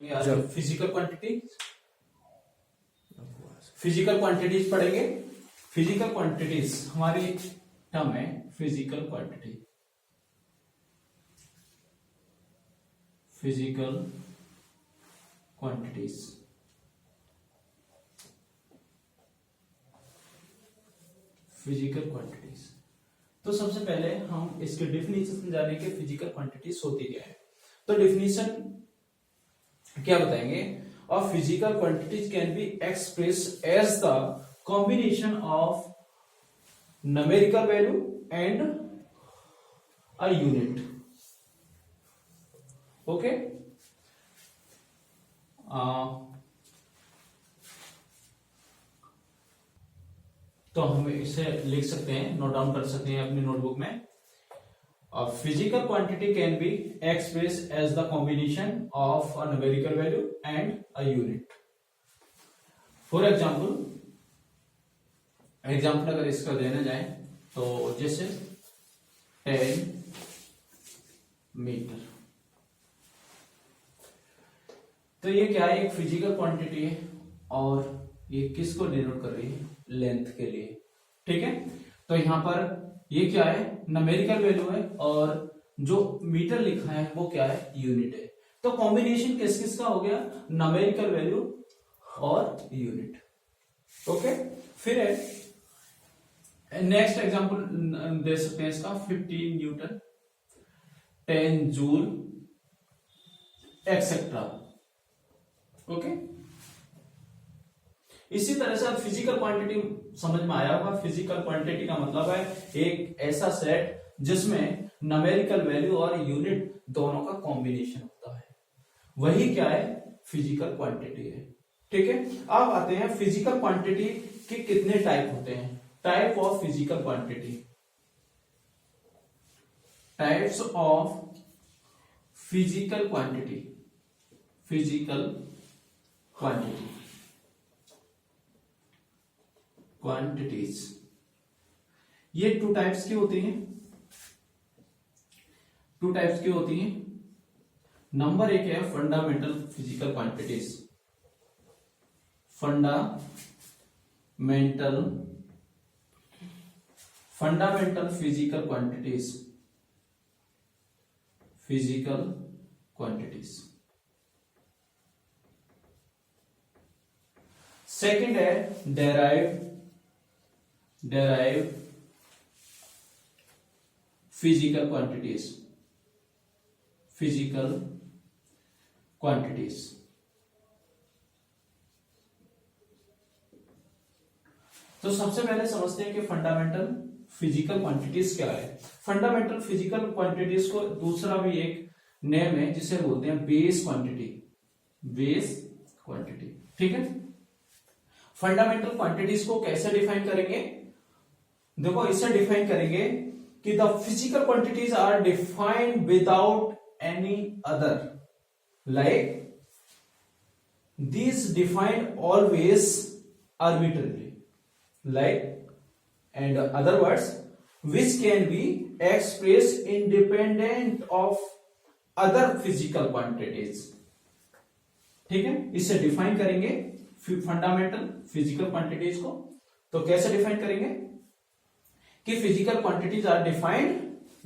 Physical quantities पढ़ेंगे। Physical quantities हमारी term है physical quantity. Physical quantities physical quantities तो सबसे पहले हम इसके डेफिनेशन जाने के फिजिकल क्वांटिटीज होती क्या है। तो डेफिनेशन क्या बताएंगे? और physical quantities can be express as the combination of numerical value and a unit. Okay, तो हम इसे लिख सकते हैं, नोट डाउन कर सकते हैं अपनी नोटबुक में। A physical quantity can be expressed as the combination of a numerical value and a unit. For example, अगर इसका देना जाए तो जैसे 10 मीटर, तो ये क्या है? एक फिजिकल क्वांटिटी है और ये किसको डिनोट कर रही है? लेंथ के लिए। ठीक है, तो यहां पर ये क्या है? न्यूमेरिकल वैल्यू है और जो मीटर लिखा है वो क्या है? यूनिट है। तो कॉम्बिनेशन किस किस का हो गया? न्यूमेरिकल वैल्यू और यूनिट। ओके, फिर है नेक्स्ट एग्जांपल दे सकते हैं इसका 15 न्यूटन, 10 जूल एक्सेट्रा। ओके, इसी तरह से आप फिजिकल क्वांटिटी समझ में आया होगा। फिजिकल क्वांटिटी का मतलब है एक ऐसा सेट जिसमें न्यूमेरिकल वैल्यू और यूनिट दोनों का कॉम्बिनेशन होता है, वही क्या है? फिजिकल क्वांटिटी है। ठीक है, अब आते हैं फिजिकल क्वांटिटी के कितने टाइप होते हैं। Type of physical quantity, types of physical quantity, physical quantity quantities, ये टू टाइप्स की होती हैं। टू टाइप्स की होती हैं। नंबर एक है fundamental physical quantities. Fundamental physical quantities, physical quantities. Second है derive physical quantities, physical quantities. तो सबसे पहले समझते हैं कि फंडामेंटल फिजिकल क्वांटिटीज क्या है। फंडामेंटल फिजिकल क्वांटिटीज को दूसरा भी एक नेम है जिसे बोलते हैं बेस क्वांटिटी, बेस क्वांटिटी। ठीक है, फंडामेंटल क्वांटिटीज को कैसे डिफाइन करेंगे? देखो, इसे डिफाइन करेंगे कि the physical quantities are defined without any other, like these defined always arbitrarily, like and other words which can be expressed independent of other physical quantities। ठीक है, इसे डिफाइन करेंगे फंडामेंटल फिजिकल क्वांटिटीज को। तो कैसे define करेंगे कि physical quantities are defined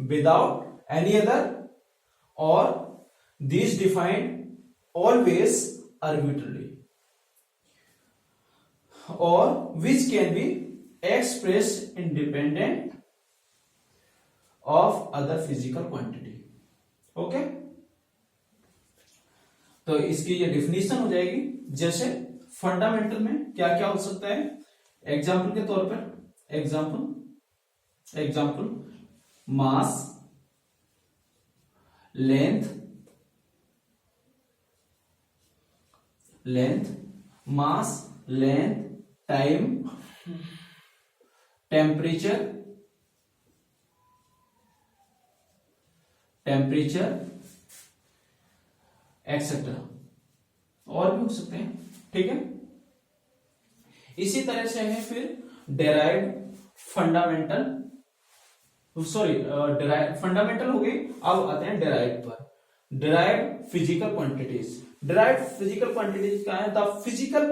without any other और दिस डिफाइंड ऑलवेज आर्बिट्ररीली और which can be expressed independent of other physical quantity। Okay, तो इसकी ये डिफिनीशन हो जाएगी। जैसे फंडामेंटल में क्या क्या हो सकता है? एग्जाम्पल के तौर पर एग्जाम्पल मास, मास, लेंथ, टाइम, टेम्परेचर एक्सेट्रा, और भी हो सकते हैं। ठीक है, इसी तरह से है फिर डेराइव्ड फंडामेंटल, फंडामेंटल हो गई। अब आते हैं डेराइव्ड पर। Derived physical quantities, derived physical quantities क्या है? The physical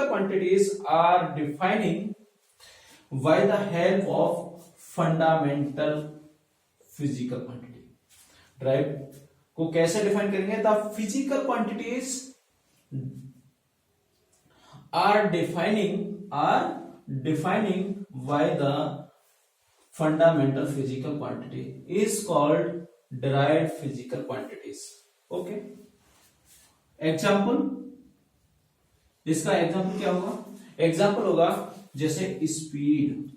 quantities are defining by the help of fundamental physical quantity. derived को कैसे डिफाइन करेंगे? The physical quantities are defining by the fundamental physical quantity is called derived physical quantities. Okay. Example, इसका example क्या होगा? Example होगा जैसे speed,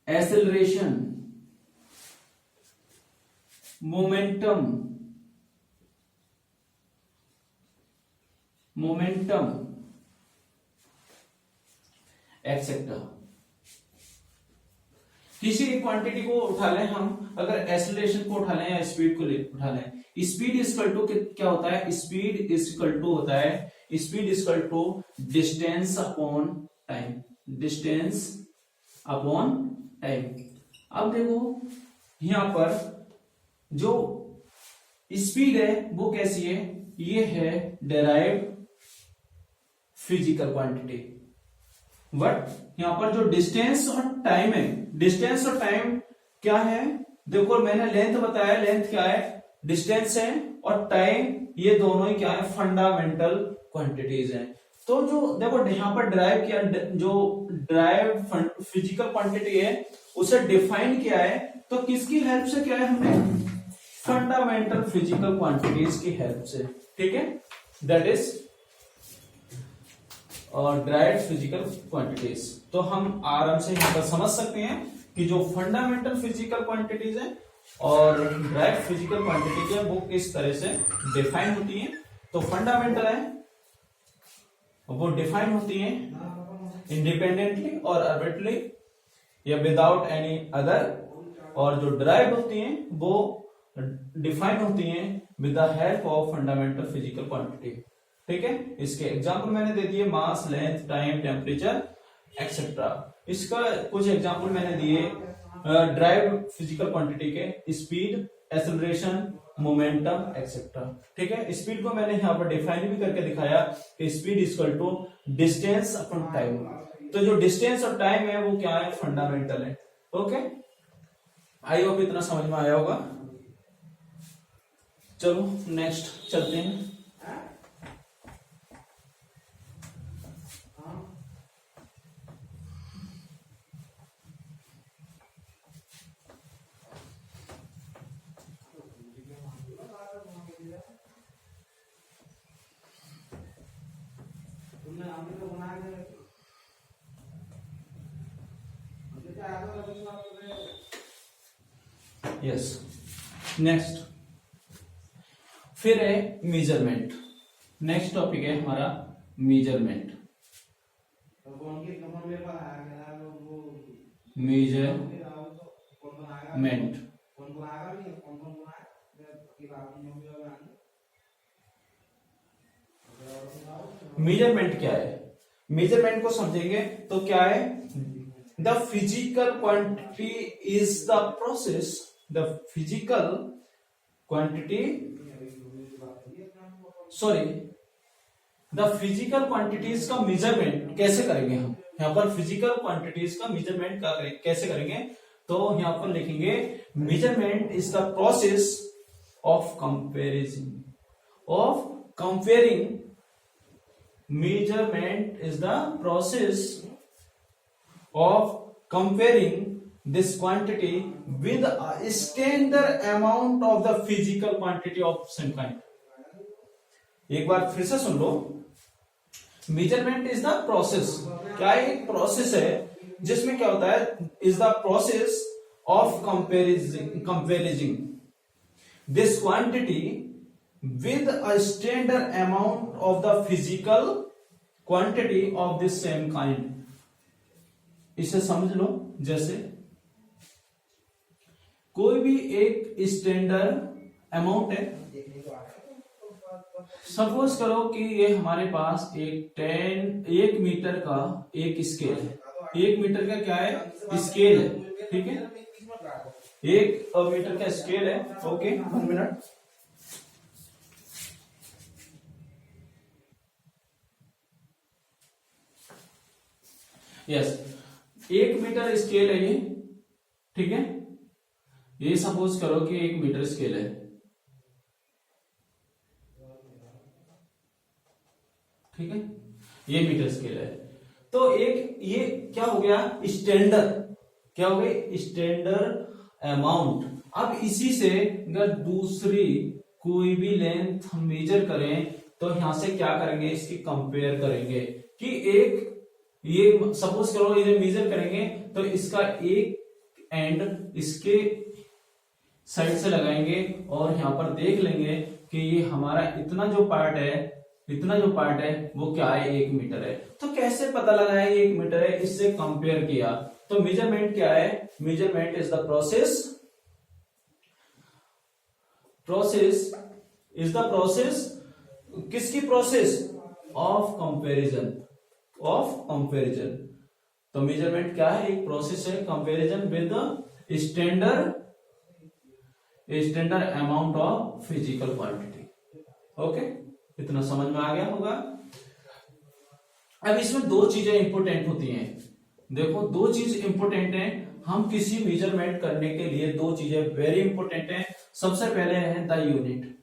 acceleration, momentum, etcetera. किसी एक क्वांटिटी को उठा लें हम, अगर एक्सेलरेशन को उठा लें या स्पीड को उठा लें, स्पीड इक्वल टू क्या होता है? Speed equal to distance upon time. अब देखो यहां पर जो स्पीड है वो कैसी है? ये है डेराइव्ड फिजिकल क्वांटिटी। बट यहां पर जो डिस्टेंस और टाइम है, डिस्टेंस और टाइम क्या है? देखो मैंने लेंथ बताया, लेंथ क्या है? डिस्टेंस है, और टाइम, ये दोनों ही क्या है? फंडामेंटल क्वांटिटीज हैं। तो जो देखो यहां पर ड्राइव किया, जो ड्राइव फिजिकल क्वांटिटी है उसे डिफाइन किया है, तो किसकी हेल्प से किया है हमने? फंडामेंटल फिजिकल क्वांटिटीज की हेल्प से। ठीक है, दैट इज और ड्राइव्ड फिजिकल क्वांटिटीज। तो हम आराम से यहां पर समझ सकते हैं कि जो फंडामेंटल फिजिकल क्वांटिटीज है और ड्राइव्ड फिजिकल क्वांटिटीज है वो किस तरह से डिफाइन होती हैं। तो फंडामेंटल है वो डिफाइन होती हैं इंडिपेंडेंटली और आर्बिट्रली या विदाउट एनी अदर, और जो ड्राइव्ड होती हैं वो डिफाइन होती हैं with the help of fundamental physical quantity. ठीक है, इसके एग्जाम्पल मैंने दे दिए, मास, लेंथ, टाइम, टेम्परेचर एक्सेट्रा। इसका कुछ एग्जाम्पल मैंने दिए ड्राइव फिजिकल क्वांटिटी के, स्पीड, एक्सेलरेशन, मोमेंटम एक्सेट्रा। ठीक है, स्पीड को मैंने यहाँ पर डिफाइन भी करके दिखाया कि speed equal to distance upon time. तो जो डिस्टेंस और टाइम है वो क्या है? फंडामेंटल है। ओके, आई होप इतना समझ में आया होगा। चलो नेक्स्ट चलते हैं। यस, नेक्स्ट फिर है मेजरमेंट। नेक्स्ट टॉपिक है हमारा मेजरमेंट। मेजरमेंट क्या है? मेजरमेंट को समझेंगे तो क्या है? The physical quantity is the process, the physical quantity the physical quantities का मेजरमेंट कैसे करेंगे हम? यहाँ पर फिजिकल क्वांटिटीज का मेजरमेंट कैसे करेंगे? तो यहाँ पर लिखेंगे measurement is the process of comparing measurement is the process of comparing this quantity with a standard amount of the physical quantity of same kind. एक बार फिर से सुन लो, measurement is the process, क्या एक प्रोसेस है जिसमें क्या होता है? is the process of comparing this quantity with a standard amount of the physical quantity of the same kind. इसे समझ लो, जैसे कोई भी एक स्टैंडर्ड अमाउंट है। सपोज करो कि ये हमारे पास एक मीटर का एक स्केल है। 1 मीटर का क्या है? स्केल है। ठीक है, एक मीटर का स्केल है। Okay, 1 minute. Yes, 1 metre scale है ये, ठीक है। ये सपोज करो कि 1 मीटर स्केल है, ठीक है, ये मीटर स्केल है। तो एक ये क्या हो गया, स्टैंडर्ड, क्या हो गई, स्टैंडर्ड अमाउंट। अब इसी से अगर दूसरी कोई भी लेंथ हम मेजर करें तो यहां से क्या करेंगे, इसकी कंपेयर करेंगे कि एक ये सपोज करो इसे मेजर करेंगे तो इसका एक एंड इसके साइड से लगाएंगे और यहां पर देख लेंगे कि ये हमारा इतना जो पार्ट है वो क्या है, 1 मीटर है। तो कैसे पता लगा है 1 मीटर है, इससे कंपेयर किया। तो मेजरमेंट क्या है, मेजरमेंट इज द प्रोसेस किसकी प्रोसेस, ऑफ कंपैरिजन। तो मेजरमेंट क्या है, एक प्रोसेस है, comparison with standard amount of physical quantity. Okay, इतना समझ में आ गया होगा। अब इसमें 2 चीजें इंपोर्टेंट होती हैं। देखो, 2 चीज इंपोर्टेंट है, हम किसी मेजरमेंट करने के लिए 2 चीजें वेरी इंपोर्टेंट है। सबसे पहले है the unit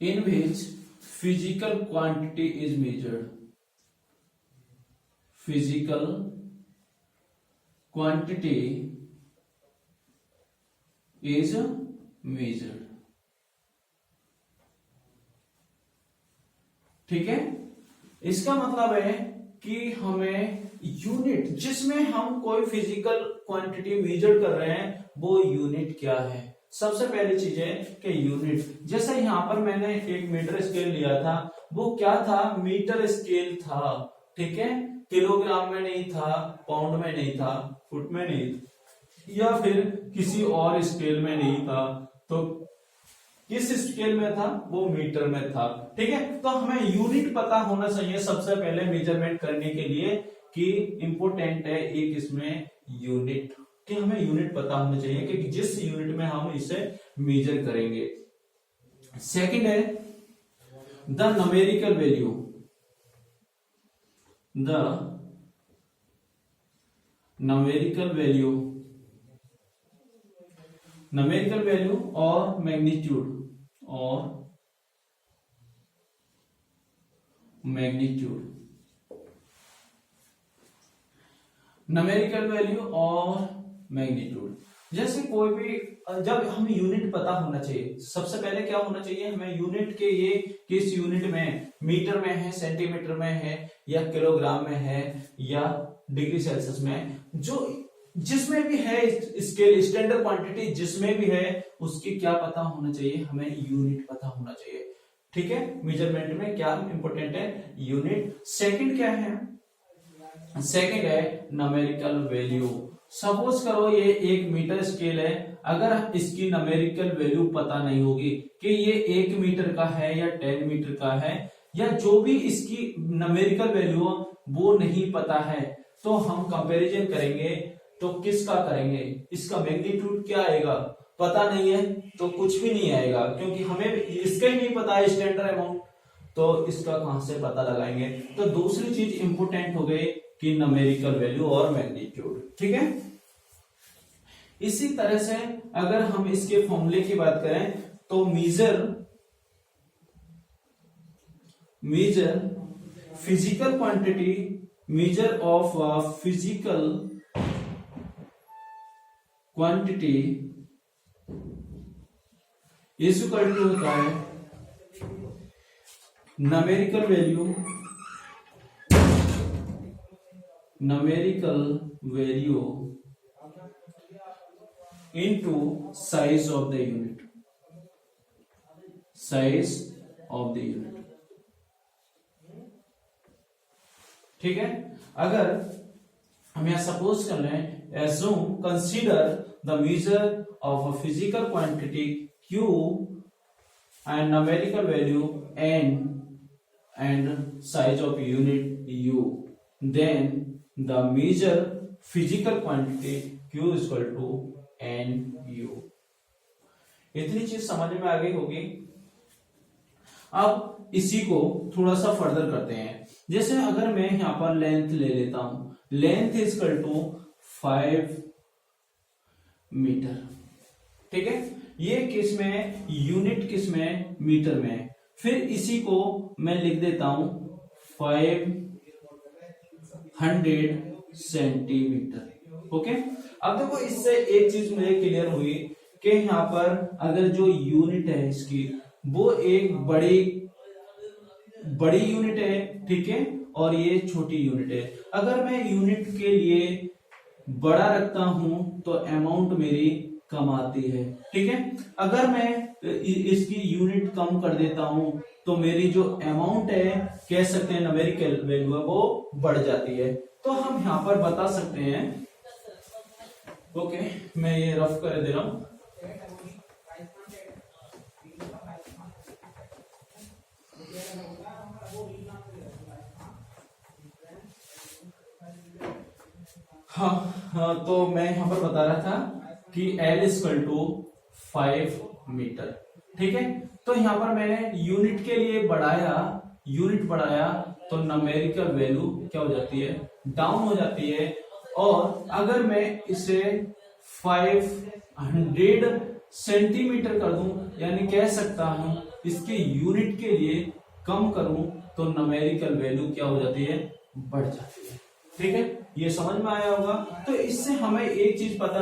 in which physical quantity is measured. Physical quantity is measured. ठीक है, इसका मतलब है कि हमें यूनिट जिसमें हम कोई फिजिकल क्वांटिटी मेजर कर रहे हैं वो यूनिट क्या है। सबसे पहली चीज है कि यूनिट, जैसे यहां पर मैंने एक मीटर स्केल लिया था, वो क्या था, मीटर स्केल था, ठीक है, किलोग्राम में नहीं था, पाउंड में नहीं था, फुट में नहीं था, या फिर किसी और स्केल में नहीं था। तो किस स्केल में था, वो मीटर में था, ठीक है। तो हमें यूनिट पता होना चाहिए सबसे पहले मेजरमेंट करने के लिए, कि इंपोर्टेंट है एक इसमें यूनिट, कि हमें यूनिट पता होना चाहिए कि जिस यूनिट में हम इसे मेजर करेंगे। सेकंड है the numerical value, numerical value और मैग्नीट्यूड, न्यूमेरिकल वैल्यू और मैग्नीट्यूड। जैसे कोई भी, जब हमें यूनिट पता होना चाहिए, सबसे पहले क्या होना चाहिए, हमें यूनिट के ये किस यूनिट में, मीटर में है, सेंटीमीटर में है, या किलोग्राम में है, या डिग्री सेल्सियस में, जो जिसमें भी है स्केल, स्टैंडर्ड क्वांटिटी जिसमें भी है, उसकी क्या पता होना चाहिए, हमें यूनिट पता होना चाहिए, ठीक है। मेजरमेंट में क्या इंपॉर्टेंट है, यूनिट। सेकंड क्या है, सेकंड है न्यूमेरिकल वैल्यू। सपोज करो ये 1 मीटर स्केल है, अगर इसकी न्यूमेरिकल वैल्यू पता नहीं होगी कि ये 1 मीटर का है या 10 मीटर का है, या जो भी इसकी न्यूमेरिकल वैल्यू वो नहीं पता है, तो हम कंपैरिजन करेंगे तो किसका करेंगे, इसका मैग्नीट्यूड क्या आएगा, पता नहीं है तो कुछ भी नहीं आएगा, क्योंकि हमें इसका ही नहीं पता है स्टैंडर्ड अमाउंट, तो इसका कहां से पता लगाएंगे। तो दूसरी चीज इंपोर्टेंट हो गई कि न्यूमेरिकल वैल्यू और मैग्नीट्यूड, ठीक है। इसी तरह से अगर हम इसके फॉर्मूले की बात करें तो measure physical quantity, measure of physical quantity is equal to होता है numerical value into size of the unit, ठीक है। अगर हम यहां सपोज कर लें, assume consider the measure of a physical quantity Q and numerical value n and size of unit u, then the measure physical quantity q is equal to nu। इतनी चीज समझ में आ गई होगी। अब इसी को थोड़ा सा फर्दर करते हैं। जैसे अगर मैं यहां पर लेंथ ले लेता हूं, length is equal to 5 metre, ठीक है। ये किस में, यूनिट किस में, मीटर में। फिर इसी को मैं लिख देता हूं 500 सेंटीमीटर, ओके। अब देखो इससे एक चीज मुझे क्लियर हुई कि यहां पर अगर जो यूनिट है इसकी वो एक बड़ी यूनिट है, ठीक है, और ये छोटी यूनिट है। अगर मैं यूनिट के लिए बड़ा रखता हूं तो अमाउंट मेरी कम आती है, ठीक है। अगर मैं इसकी यूनिट कम कर देता हूं तो मेरी जो अमाउंट है, कह सकते हैं न्यूमेरिकल वैल्यू है, वो बढ़ जाती है। तो हम यहां पर बता सकते हैं, ओके, मैं ये रफ कर दे रहा हूं। हाँ, तो मैं यहां पर बता रहा था कि L इक्वल टू 5 मीटर, ठीक है। तो यहां पर मैंने यूनिट के लिए यूनिट बढ़ाया तो न्यूमेरिकल वैल्यू क्या हो जाती है, डाउन हो जाती है। और अगर मैं इसे 500 सेंटीमीटर कर दूं, यानी कह सकता हूं इसके यूनिट के लिए कम करूं तो न्यूमेरिकल वैल्यू क्या हो जाती है, बढ़ जाती है, ठीक है। ये समझ में आया होगा। तो इससे हमें एक चीज पता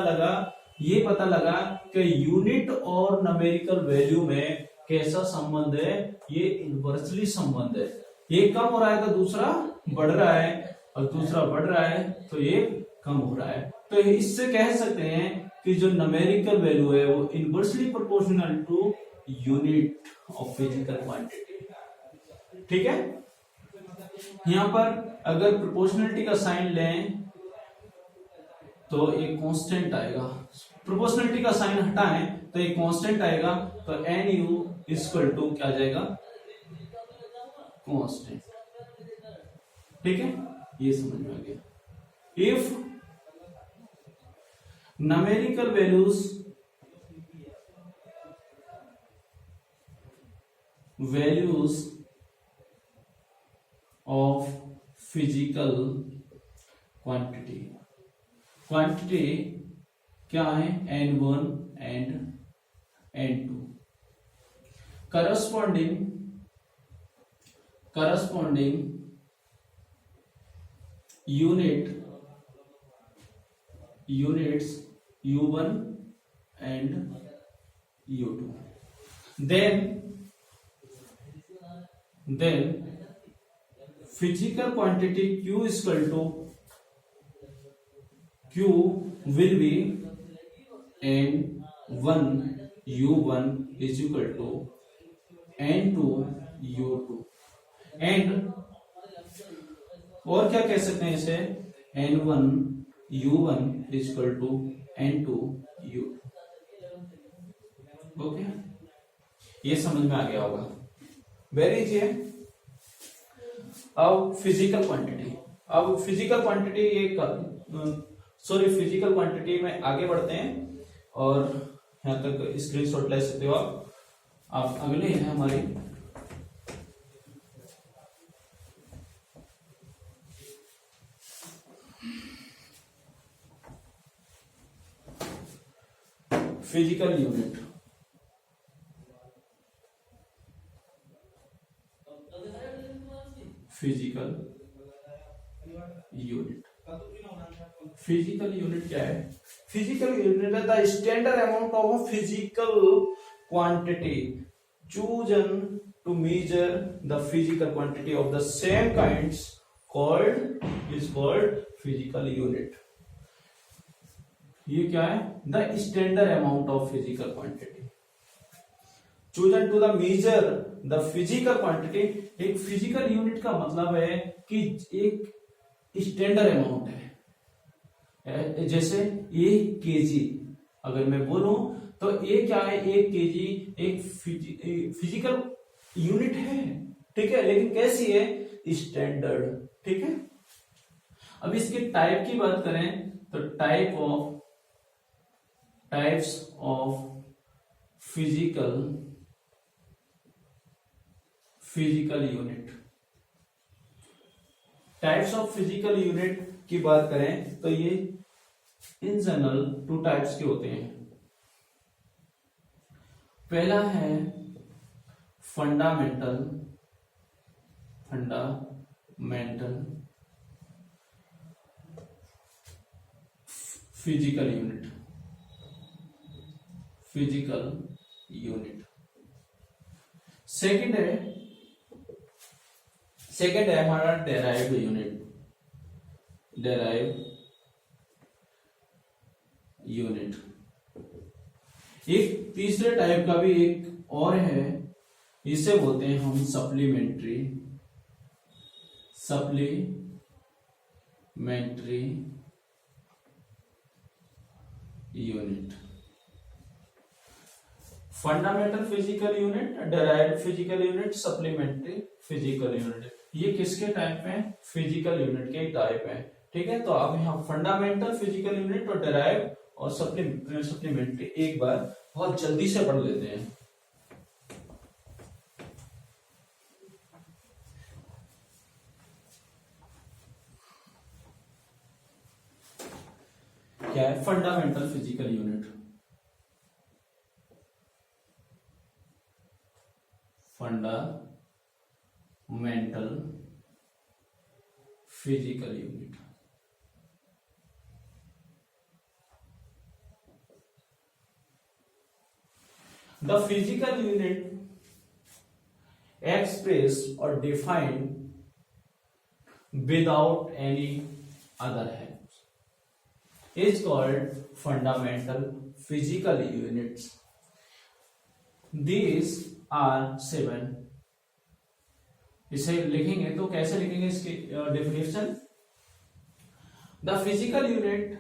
लगा कि यूनिट और न्यूमेरिकल वैल्यू में कैसा संबंध है, ये इनवर्सली संबंध है। ये कम हो रहा है तो दूसरा बढ़ रहा है, और दूसरा बढ़ रहा है तो ये कम हो रहा है। तो इससे कह सकते हैं कि जो न्यूमेरिकल वैल्यू है वो inversely proportional to unit of physical quantity, ठीक है। यहां पर अगर प्रोपोर्शनलिटी का साइन लें तो एक कांस्टेंट आएगा, प्रोपोर्शनलिटी का साइन हटाएं तो एक कांस्टेंट आएगा, तो nu इक्वल टू क्या आ जाएगा, कांस्टेंट, ठीक है। ये समझ में आ गया। If numerical values of physical quantity क्या है, n1 and n2, corresponding units u1 and u2, then physical quantity q equal to q will be n1 u1 is equal to n2 u2, and और क्या कह सकते हैं इसे, n1 u1 is equal to n2 u2, okay. ये समझ में आ गया होगा, वेरी इजी है। अब फिजिकल क्वांटिटी फिजिकल क्वांटिटी में आगे बढ़ते हैं, और यहां तक स्क्रीनशॉट ले सकते हो आप। अगले है हमारी फिजिकल यूनिट। फिजिकल यूनिट क्या है, फिजिकल यूनिट है the standard amount of a physical quantity chosen to measure the physical quantity of the same kinds is called physical unit। ये क्या है, the standard amount of physical quantity chosen to the measure the physical quantity। एक physical unit का मतलब है कि एक standard amount है। जैसे 1 kg अगर मैं बोलूं तो ये क्या है, 1 kg एक फिजिकल यूनिट है, ठीक है, लेकिन कैसी है, स्टैंडर्ड, ठीक है। अब इसके टाइप की बात करें तो types of physical unit. Types of physical unit की बात करें तो ये इन जनरल 2 टाइप्स के होते हैं। पहला है फंडामेंटल फिजिकल यूनिट। सेकंड है हमारा डेराइव्ड यूनिट। एक तीसरे टाइप का भी एक और है, इसे बोलते हैं हम supplementary unit. Fundamental physical unit, derived physical unit, supplementary physical unit, ये किसके टाइप है, फिजिकल यूनिट के टाइप है, ठीक है। तो अब यहाँ फंडामेंटल फिजिकल यूनिट और डेराइव्ड और सप्लीमेंट्री एक बार बहुत जल्दी से पढ़ लेते हैं। क्या है fundamental physical unit? Fundamental physical unit, the physical unit expressed or defined without any other help is called fundamental physical units. These are 7. इसे लिखेंगे तो कैसे लिखेंगे इसकी definition? The physical unit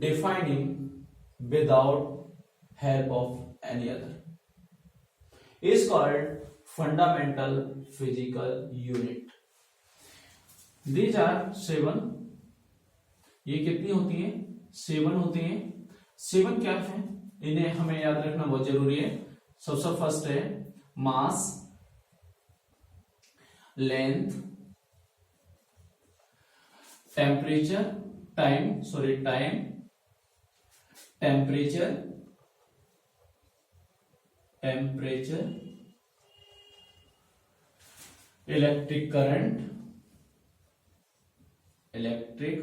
defining without help of any other is called fundamental physical unit. These are 7. ये कितनी होती हैं? 7 होती हैं। 7 क्या है, इन्हें हमें याद रखना बहुत जरूरी है। सबसे फर्स्ट है मास, लेंथ, टेम्परेचर, टेम्परेचर, इलेक्ट्रिक